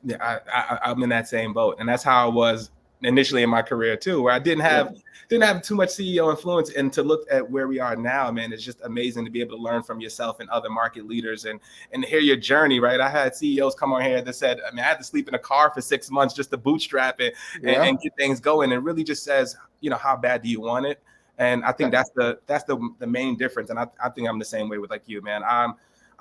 Yeah, I'm in that same boat, and that's how I was initially in my career too, where I didn't have too much CEO influence. And to look at where we are now, man, it's just amazing to be able to learn from yourself and other market leaders and hear your journey. Right, I had CEOs come on here that said, I mean, I had to sleep in a car for 6 months just to bootstrap it and get things going. It really just says, how bad do you want it? And I think that's the main difference. And I think I'm the same way with like you, man.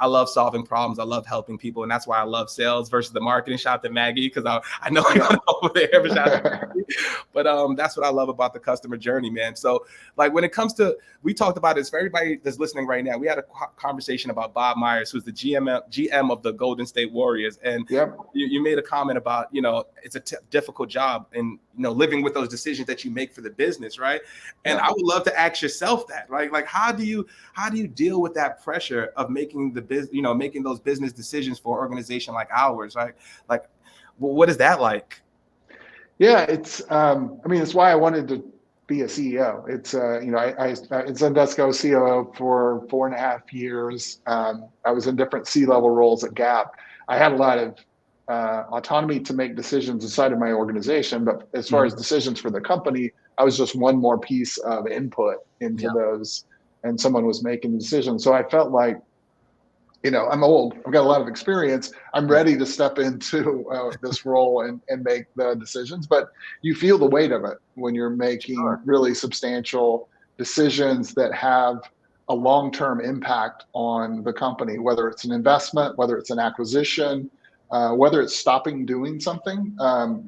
I love solving problems. I love helping people. And that's why I love sales versus the marketing. Shout out to Maggie, because I know I'm over there. Shout out to Maggie. But that's what I love about the customer journey, man. So like when it comes to, we talked about this for everybody that's listening right now. We had a conversation about Bob Myers, who's the GM of the Golden State Warriors. And you made a comment about, it's a difficult job and, living with those decisions that you make for the business, right? And I would love to ask yourself that, right? Like, how do you deal with that pressure of making making those business decisions for an organization like ours, right? Like, what is that like? Yeah, it's it's why I wanted to be a CEO. It's I in Zendesk COO for 4.5 years. I was in different C-level roles at Gap. I had a lot of autonomy to make decisions inside of my organization, but as far as decisions for the company, I was just one more piece of input into those, and someone was making the decision. So I felt like, I'm old. I've got a lot of experience. I'm ready to step into this role and make the decisions. But you feel the weight of it when you're making really substantial decisions that have a long-term impact on the company, whether it's an investment, whether it's an acquisition, whether it's stopping doing something.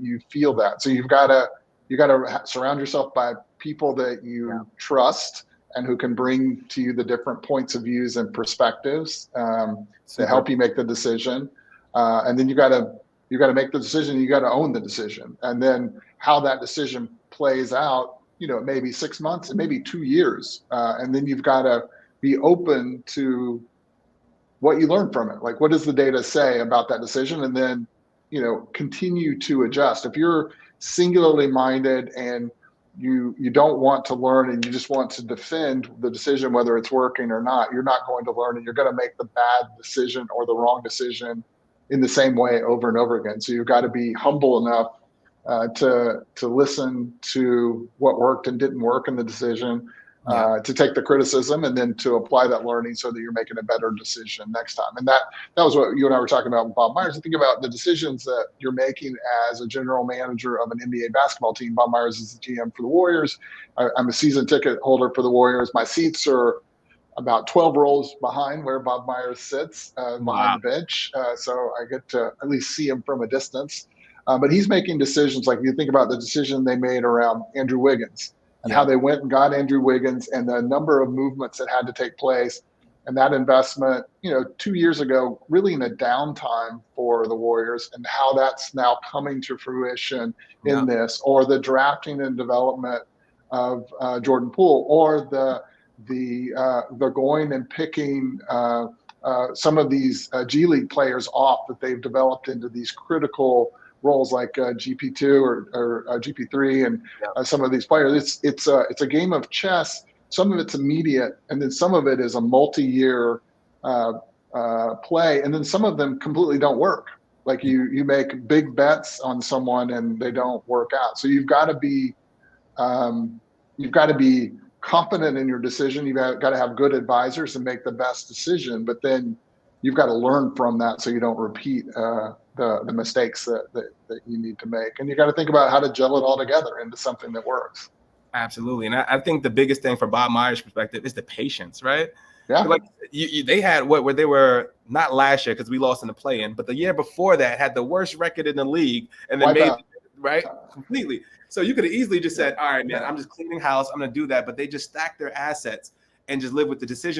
You feel that. So you got to surround yourself by people that you trust and who can bring to you the different points of views and perspectives to help you make the decision. And then you got to make the decision. You got to own the decision. And then how that decision plays out, it may be 6 months, it may be 2 years. And then you've got to be open to what you learn from it. Like, what does the data say about that decision? And then, continue to adjust. If you're singularly minded and you don't want to learn and you just want to defend the decision, whether it's working or not, you're not going to learn, and you're going to make the bad decision or the wrong decision in the same way over and over again. So you've got to be humble enough to listen to what worked and didn't work in the decision, to take the criticism and then to apply that learning so that you're making a better decision next time. And that was what you and I were talking about with Bob Myers. Think about the decisions that you're making as a general manager of an NBA basketball team. Bob Myers is the GM for the Warriors. I'm a season ticket holder for the Warriors. My seats are about 12 rows behind where Bob Myers sits, behind the bench. So I get to at least see him from a distance. But he's making decisions, like you think about the decision they made around Andrew Wiggins and how they went and got Andrew Wiggins and the number of movements that had to take place. And that investment, 2 years ago, really in a downtime for the Warriors, and how that's now coming to fruition in this, or the drafting and development of Jordan Poole, or the going and picking some of these G League players off that they've developed into these critical roles like GP2 or GP3 and some of these players. It's a game of chess. Some of it's immediate, and then some of it is a multi-year play, and then some of them completely don't work. Like you make big bets on someone and they don't work out. So you've got to be confident in your decision. You've got to have good advisors and make the best decision, but then you've got to learn from that so you don't repeat the mistakes that you need to make. And you got to think about how to gel it all together into something that works. Absolutely. And I think the biggest thing from Bob Myers' perspective is the patience, right? Yeah. Like they had where they were not last year because we lost in the play-in, but the year before that had the worst record in the league, and then completely. So you could have easily just said, all right, man, I'm just cleaning house. I'm going to do that. But they just stacked their assets and just live with the decision.